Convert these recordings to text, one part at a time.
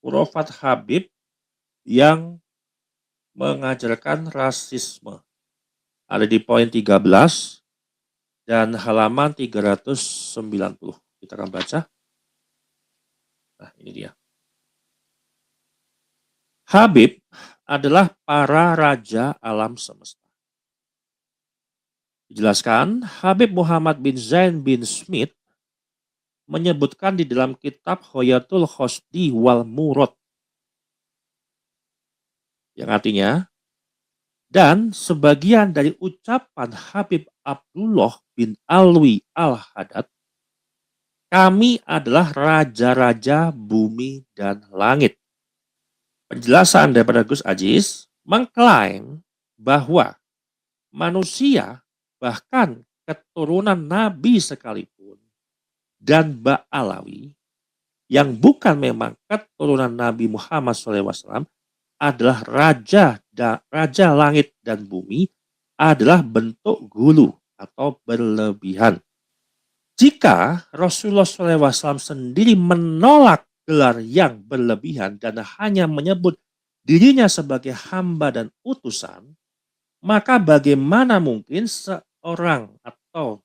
Khurafat Habib yang mengajarkan rasisme. Ada di poin 13 dan halaman 390. Kita akan baca. Nah, ini dia. Habib adalah para raja alam semesta. Dijelaskan, Habib Muhammad bin Zain bin Smith menyebutkan di dalam kitab Hoyatul Khosdi wal Murad, yang artinya, dan sebagian dari ucapan Habib Abdullah bin Alwi al-Haddad, kami adalah raja-raja bumi dan langit. Penjelasan daripada Gus Aziz mengklaim bahwa manusia, bahkan keturunan Nabi sekalipun, dan Ba'alawi, yang bukan memang keturunan Nabi Muhammad SAW, adalah raja langit dan bumi, adalah bentuk gulu atau berlebihan. Jika Rasulullah SAW sendiri menolak gelar yang berlebihan dan hanya menyebut dirinya sebagai hamba dan utusan, maka bagaimana mungkin seorang atau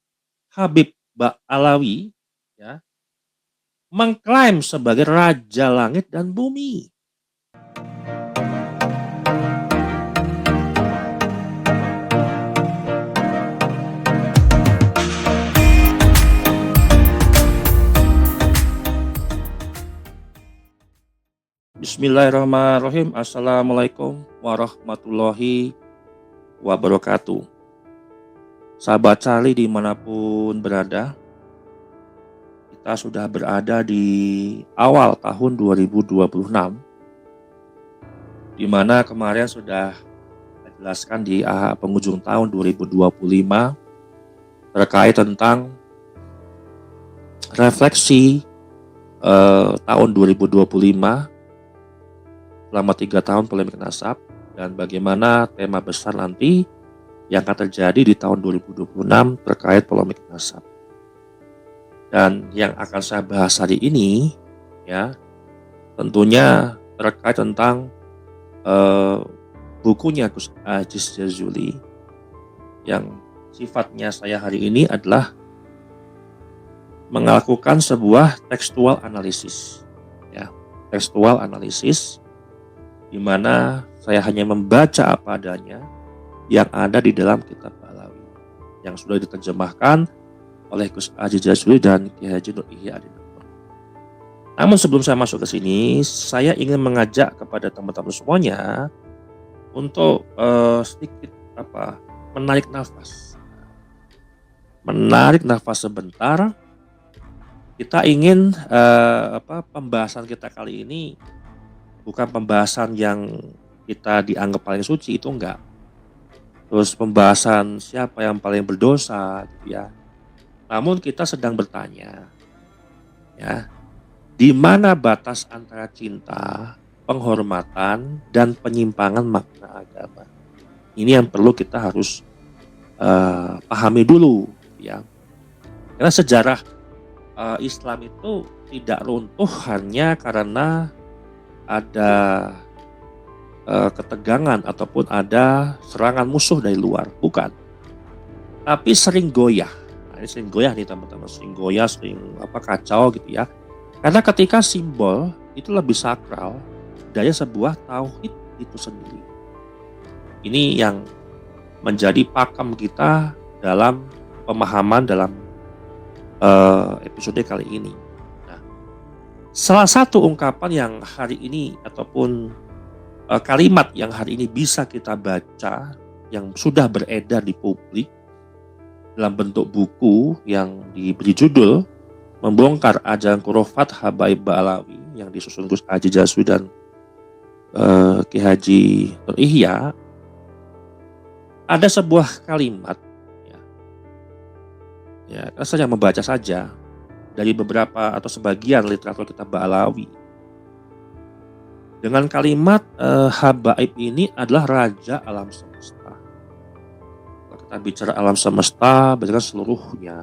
Habib Ba'alawi ya, mengklaim sebagai raja langit dan bumi? Bismillahirrahmanirrahim. Assalamualaikum warahmatullahi wabarakatuh. Sahabat Charlie dimanapun berada, kita sudah berada di awal tahun 2026, di mana kemarin sudah dijelaskan di penghujung tahun 2025 terkait tentang refleksi tahun 2025 selama 3 tahun polemik nasab, dan bagaimana tema besar nanti yang akan terjadi di tahun 2026 terkait polemik nasab. Dan yang akan saya bahas hari ini ya tentunya terkait tentang bukunya Gus Aziz Jazuli, yang sifatnya saya hari ini adalah melakukan sebuah tekstual analisis ya, tekstual analisis, di mana saya hanya membaca apa adanya yang ada di dalam kitab Ba'alawi yang sudah diterjemahkan oleh Gus Aziz Jazuli dan Ki Haji Nur Ihya Adinur. Namun sebelum saya masuk ke sini, saya ingin mengajak kepada teman-teman semuanya untuk sedikit menarik nafas sebentar. Kita ingin pembahasan kita kali ini bukan pembahasan yang kita dianggap paling suci, itu enggak. Terus pembahasan siapa yang paling berdosa gitu ya. Namun kita sedang bertanya ya, di mana batas antara cinta, penghormatan, dan penyimpangan makna agama. Ini yang perlu kita harus pahami dulu ya. Karena sejarah Islam itu tidak runtuh hanya karena ada ketegangan ataupun ada serangan musuh dari luar, bukan. Tapi sering goyah. Nah, ini sering goyah nih teman-teman, sering goyah, sering kacau gitu ya. Karena ketika simbol itu lebih sakral dari sebuah tauhid itu sendiri. Ini yang menjadi pakem kita dalam pemahaman dalam episode kali ini. Salah satu ungkapan yang hari ini ataupun kalimat yang hari ini bisa kita baca yang sudah beredar di publik dalam bentuk buku yang diberi judul Membongkar Ajaran Khurafat Habaib Ba'alawi yang disusun Gus Aziz Jazuli dan Ki Haji Nur Ihya, ada sebuah kalimat ya, saya membaca saja dari beberapa atau sebagian literatur kitab Ba'alawi. Dengan kalimat Habaib ini adalah raja alam semesta. Kalau kita bicara alam semesta, berarti kan seluruhnya.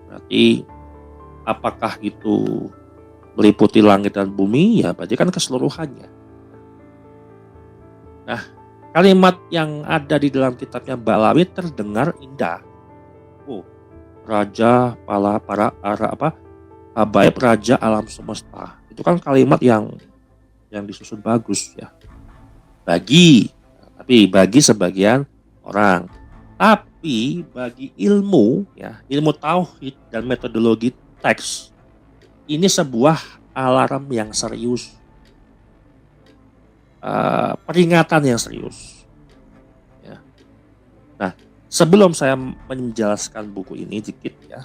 Berarti apakah itu meliputi langit dan bumi, ya berarti kan keseluruhannya. Nah, kalimat yang ada di dalam kitabnya Ba'lawi terdengar indah. Oh, Raja Habaib Raja Alam Semesta. Itu kan kalimat yang disusun bagus ya. Bagi sebagian orang. Tapi bagi ilmu tauhid dan metodologi teks, ini sebuah alarm yang serius, peringatan yang serius. Ya. Nah, sebelum saya menjelaskan buku ini dikit ya,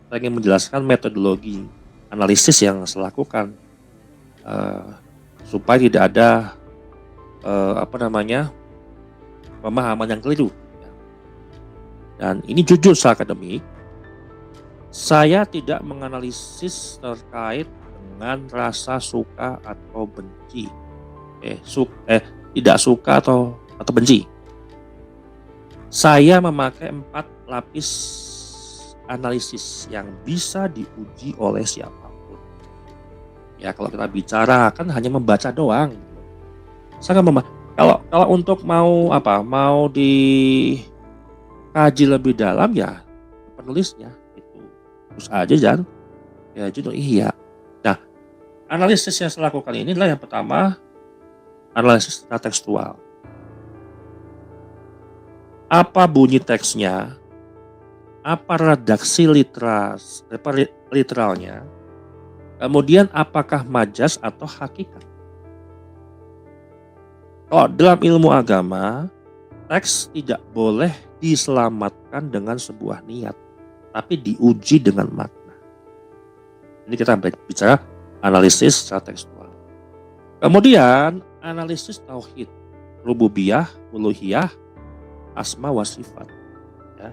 saya ingin menjelaskan metodologi analisis yang saya lakukan supaya tidak ada pemahaman yang keliru. Dan ini jujur secara akademik, saya tidak menganalisis terkait dengan rasa suka atau benci, tidak suka atau benci. Saya memakai 4 lapis analisis yang bisa diuji oleh siapapun. Ya, kalau kita bicara kan hanya membaca doang. Saya kalau untuk mau dikaji lebih dalam ya penulisnya itu terus aja jangan ya judul iya. Nah, analisis yang saya lakukan ini adalah yang pertama analisis tekstual. Apa bunyi teksnya? Apa redaksi literalnya? Kemudian apakah majas atau hakikat? Kalau dalam ilmu agama, teks tidak boleh diselamatkan dengan sebuah niat, tapi diuji dengan makna. Ini kita bicara analisis secara tekstual. Kemudian analisis tauhid, rububiyah, uluhiyah, asma wa sifat. Ya.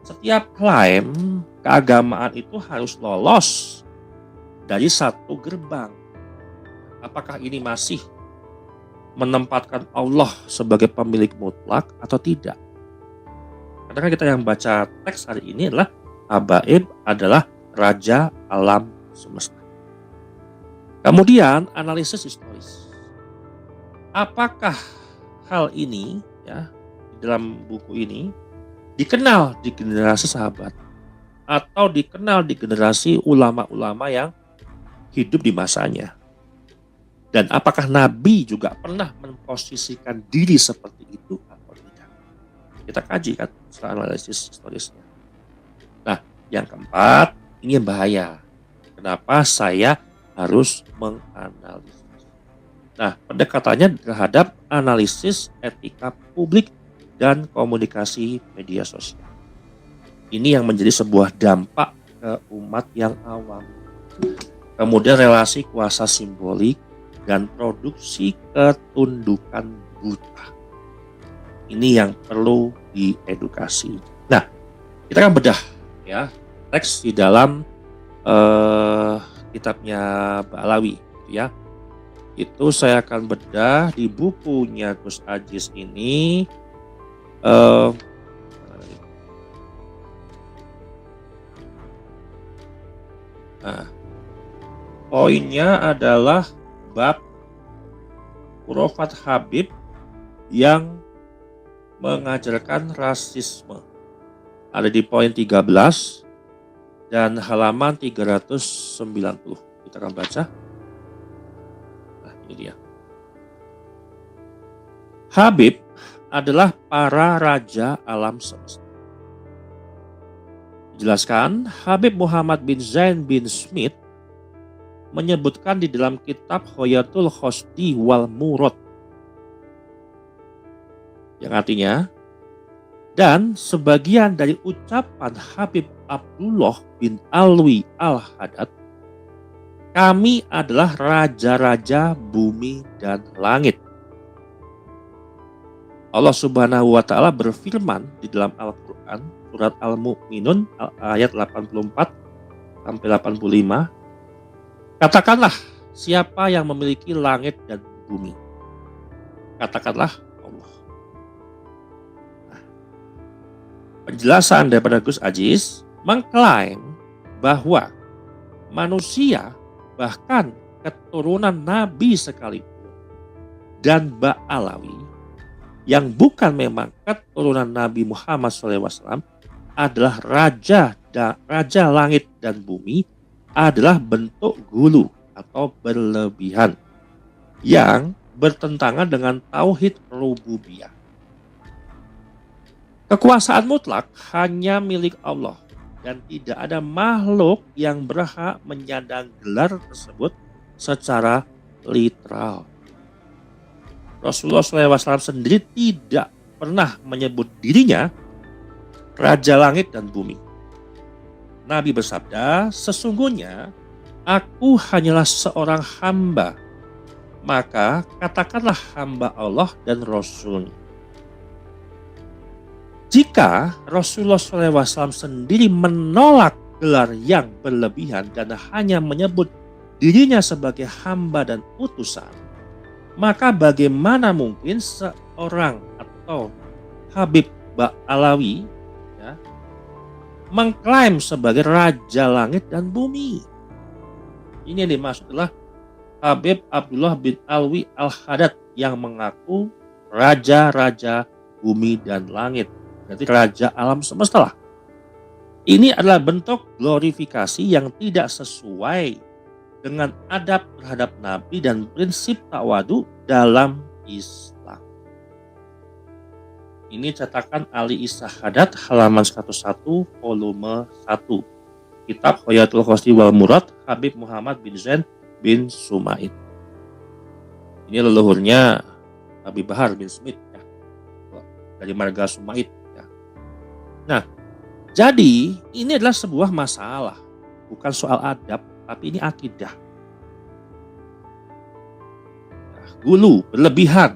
Setiap klaim keagamaan itu harus lolos dari satu gerbang. Apakah ini masih menempatkan Allah sebagai pemilik mutlak atau tidak? Karena kan kita yang baca teks hari ini adalah Habaib adalah Raja Alam Semesta. Kemudian analisis historis. Apakah hal ini ya di dalam buku ini dikenal di generasi sahabat atau dikenal di generasi ulama-ulama yang hidup di masanya? Dan apakah Nabi juga pernah memposisikan diri seperti itu atau tidak? Kita kaji kan setelah analisis historisnya. Nah, yang keempat, ini yang bahaya. Kenapa saya harus menganalisis? Nah, pendekatannya terhadap analisis etika publik dan komunikasi media sosial. Ini yang menjadi sebuah dampak ke umat yang awam. Kemudian relasi kuasa simbolik dan produksi ketundukan buta. Ini yang perlu diedukasi. Nah, kita akan bedah ya teks di dalam kitabnya Ba'lawi ya. Itu saya akan bedah di bukunya Gus Aziz ini. Poinnya adalah bab Khurafat Habib yang mengajarkan rasisme. Ada di poin 13 dan halaman 390. Kita akan baca. Nah, ini dia. Habib adalah para raja alam semesta. Dijelaskan, Habib Muhammad bin Zain bin Smith menyebutkan di dalam kitab Hoyatul Khosdi wal Murad, yang artinya, dan sebagian dari ucapan Habib Abdullah bin Alwi al-Haddad, kami adalah raja-raja bumi dan langit. Allah Subhanahu wa Ta'ala berfirman di dalam Al-Quran, surat Al-Mu'minun ayat 84 sampai 85. Katakanlah, siapa yang memiliki langit dan bumi? Katakanlah Allah. Nah, penjelasan daripada Gus Aziz mengklaim bahwa manusia bahkan keturunan Nabi sekalipun, dan Ba'alawi yang bukan memang keturunan Nabi Muhammad SAW adalah raja langit dan bumi, adalah bentuk gulu atau berlebihan yang bertentangan dengan tauhid rububiyah. Kekuasaan mutlak hanya milik Allah dan tidak ada makhluk yang berhak menyandang gelar tersebut secara literal. Rasulullah SAW sendiri tidak pernah menyebut dirinya Raja Langit dan Bumi. Nabi bersabda, sesungguhnya aku hanyalah seorang hamba, maka katakanlah hamba Allah dan Rasul. Jika Rasulullah SAW sendiri menolak gelar yang berlebihan dan hanya menyebut dirinya sebagai hamba dan utusan, maka bagaimana mungkin seorang atau Habib Ba'alawi mengklaim sebagai Raja Langit dan Bumi? Ini yang dimaksud adalah Habib Abdullah bin Alwi Al-Haddad yang mengaku Raja-Raja Bumi dan Langit. Berarti Raja Alam Semesta lah. Ini adalah bentuk glorifikasi yang tidak sesuai dengan adab terhadap Nabi dan prinsip tawadu dalam Islam. Ini cetakan Ali Isa Haddad halaman 101 volume 1. Kitab Hoyatul Khosti wal Murad Habib Muhammad bin Zain bin Sumaid. Ini leluhurnya Habib Bahar bin Smith ya, dari marga Sumaid ya. Nah, jadi ini adalah sebuah masalah, bukan soal adab, tapi ini akidah. Nah, gulu, berlebihan.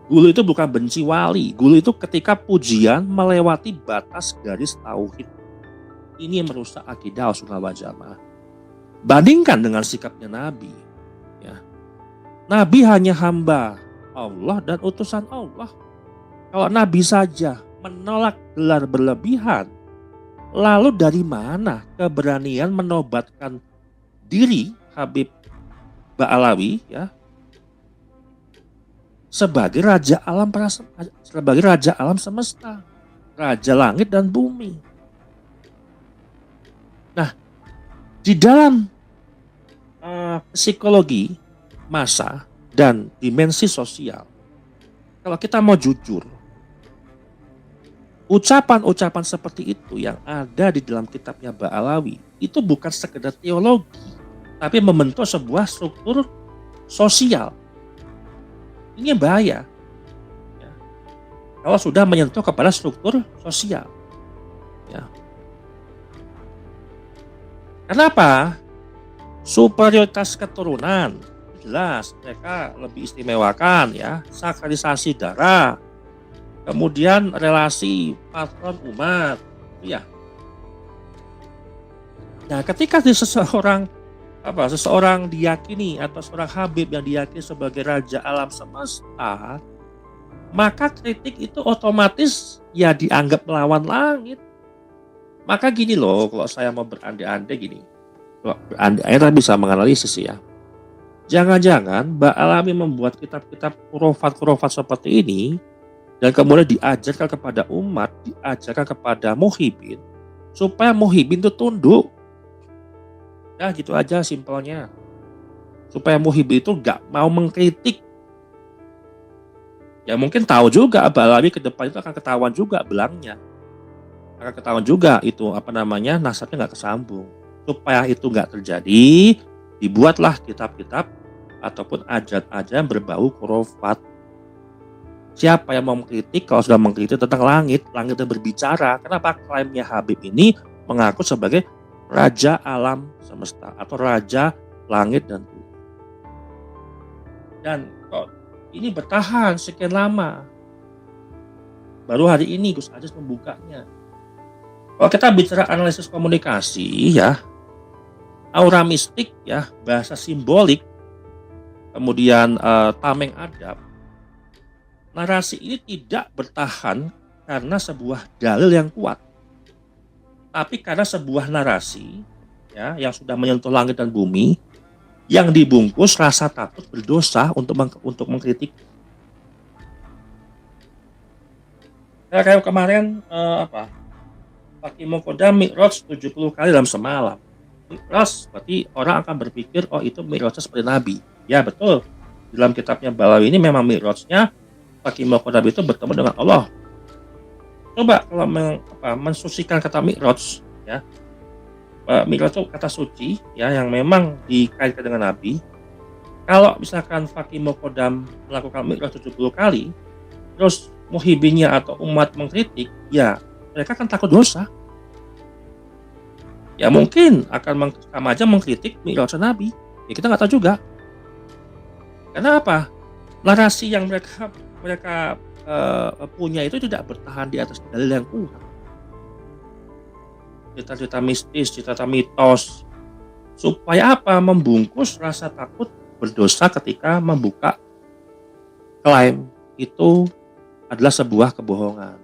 Gulu itu bukan benci wali. Gulu itu ketika pujian melewati batas garis tauhid. Ini yang merusak akidah Ahlussunnah wal Jamaah. Bandingkan dengan sikapnya Nabi. Ya. Nabi hanya hamba Allah dan utusan Allah. Kalau Nabi saja menolak gelar berlebihan, lalu dari mana keberanian menobatkan diri Habib Ba'alawi ya sebagai Raja Alam Semesta, Raja Langit dan Bumi? Nah, di dalam psikologi massa dan dimensi sosial, kalau kita mau jujur, ucapan-ucapan seperti itu yang ada di dalam kitabnya Ba'alawi itu bukan sekedar teologi, tapi membentuk sebuah struktur sosial. Ini yang bahaya ya, kalau sudah menyentuh kepada struktur sosial ya. Kenapa? Superioritas keturunan jelas, mereka lebih istimewakan ya, sakralisasi darah, kemudian relasi patron umat ya. Nah, ketika seseorang diyakini atau seorang Habib yang diyakini sebagai Raja Alam Semesta, maka kritik itu otomatis ya dianggap melawan langit. Maka gini loh, kalau saya mau berandai-andai gini, berandai-andai bisa menganalisis ya. Jangan-jangan Ba'alawi membuat kitab-kitab khurafat-khurafat seperti ini dan kemudian diajarkan kepada umat, diajarkan kepada muhibin, supaya muhibin itu tunduk. Ya gitu aja simpelnya. Supaya muhibin itu gak mau mengkritik. Ya mungkin tahu juga Ba'alawi ke depan itu akan ketahuan juga belangnya. Akan ketahuan juga itu nasabnya gak kesambung. Supaya itu gak terjadi, dibuatlah kitab-kitab ataupun ajaran-ajaran berbau khurafat. Siapa yang mau mengkritik, kalau sudah mengkritik tentang langit yang berbicara. Kenapa klaimnya Habib ini mengaku sebagai Raja Alam Semesta atau Raja Langit dan Bumi. Dan kok ini bertahan sekian lama. Baru hari ini Gus Aziz membukanya. Kalau kita bicara analisis komunikasi ya, aura mistik ya, bahasa simbolik, kemudian tameng adab, narasi ini tidak bertahan karena sebuah dalil yang kuat, tapi karena sebuah narasi ya, yang sudah menyentuh langit dan bumi, yang dibungkus rasa takut berdosa untuk mengkritik. Kayak kemarin Fakimu Kodam Mi'raj 70 kali dalam semalam. Mi'raj berarti orang akan berpikir, oh itu Mi'rajnya seperti Nabi. Ya betul. Dalam kitabnya Balawi ini memang Mi'rajnya Fakimu Kodam itu bertemu dengan Allah. Coba kalau mensucikan kata Mi'raj, ya. Mi'raj itu kata suci, ya, yang memang dikaitkan dengan Nabi. Kalau misalkan Fakimu Kodam melakukan Mi'raj 70 kali, terus muhibinnya atau umat mengkritik, ya mereka kan takut dosa. Ya mungkin akan sama aja mengkritik Mi'raj Nabi. Ya kita nggak tahu juga. Karena apa? Narasi yang mereka punya itu tidak bertahan di atas dalil yang kuat. Cerita-cerita mistis, cerita mitos. Supaya apa? Membungkus rasa takut berdosa ketika membuka klaim itu adalah sebuah kebohongan.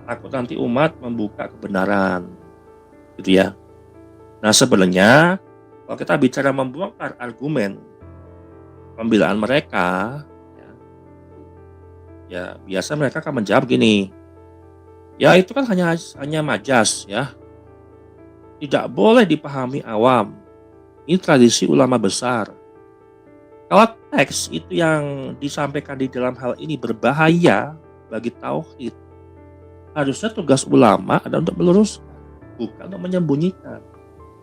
Takut nanti umat membuka kebenaran, gitu ya. Nah sebenarnya kalau kita bicara membongkar argumen pembelaan mereka, ya biasa mereka akan menjawab gini, ya itu kan hanya majas, ya, tidak boleh dipahami awam. Ini tradisi ulama besar. Kalau teks itu yang disampaikan di dalam hal ini berbahaya bagi tauhid, harusnya tugas ulama adalah untuk meluruskan, bukan untuk menyembunyikan.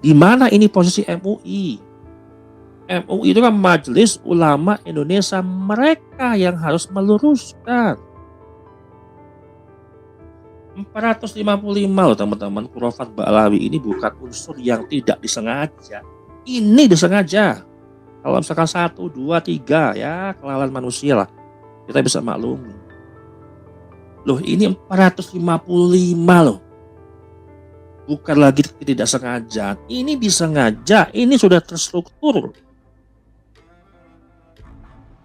Di mana ini posisi MUI? MUI itu kan Majelis Ulama Indonesia, mereka yang harus meluruskan. 455 loh teman-teman, khurafat Ba'lawi ini bukan unsur yang tidak disengaja. Ini disengaja. Kalau misalkan 1, 2, 3 ya kelalaian manusia lah, kita bisa maklumi. Loh ini 455 loh. Bukan lagi tidak sengaja, ini disengaja, ini sudah terstruktur.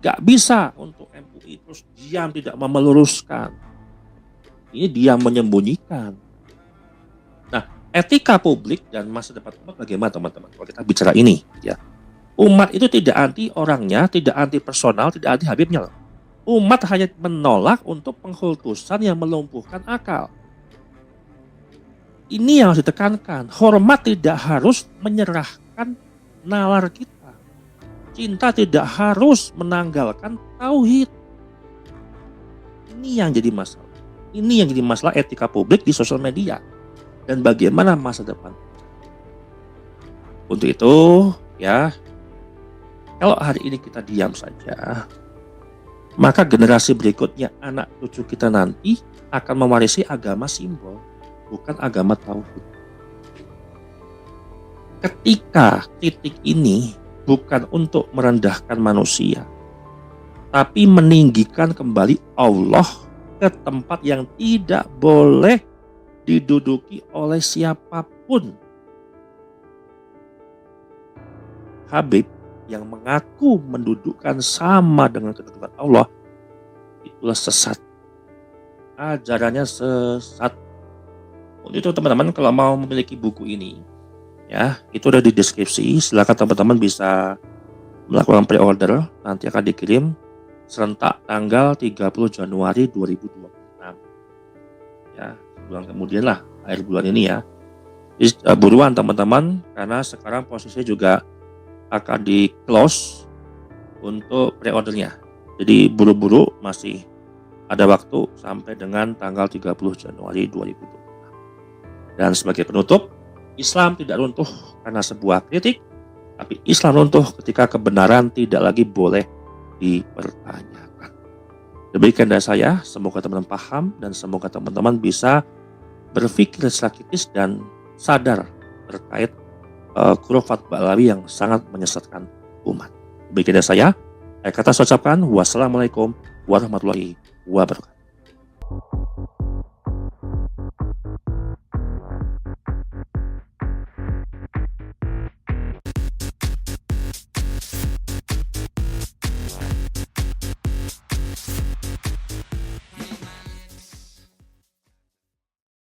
Gak bisa untuk MUI terus diam tidak meluruskan. Ini diam menyembunyikan. Nah, etika publik dan masa depan umat bagaimana teman-teman kalau kita bicara ini, ya. Umat itu tidak anti orangnya, tidak anti personal, tidak anti Habibnya. Umat hanya menolak untuk pengkultusan yang melumpuhkan akal. Ini yang harus ditekankan. Hormat tidak harus menyerahkan nalar kita. Cinta tidak harus menanggalkan tauhid. Ini yang jadi masalah. Ini yang jadi masalah etika publik di sosial media. Dan bagaimana masa depan. Untuk itu, ya, kalau hari ini kita diam saja, maka generasi berikutnya, anak cucu kita nanti akan mewarisi agama simbol, bukan agama tauhid. Ketika titik ini bukan untuk merendahkan manusia, tapi meninggikan kembali Allah ke tempat yang tidak boleh diduduki oleh siapapun. Habib yang mengaku mendudukkan sama dengan kedudukan Allah, itulah sesat. Ajarannya sesat. Untuk itu teman-teman kalau mau memiliki buku ini, ya, itu udah di deskripsi. Silakan teman-teman bisa melakukan pre-order. Nanti akan dikirim serentak tanggal 30 Januari 2026. Ya, bulan kemudian lah, akhir bulan ini ya. Jadi, buruan teman-teman, karena sekarang posisinya juga akan di close untuk pre-ordernya. Jadi buru-buru, masih ada waktu sampai dengan tanggal 30 Januari 2026. Dan sebagai penutup, Islam tidak runtuh karena sebuah kritik, tapi Islam runtuh ketika kebenaran tidak lagi boleh dipertanyakan. Demikian dari saya, semoga teman-teman paham dan semoga teman-teman bisa berpikir secara kritis dan sadar terkait khurafat Ba'lawi yang sangat menyesatkan umat. Demikian dari saya kata saya ucapkan wassalamualaikum warahmatullahi wabarakatuh.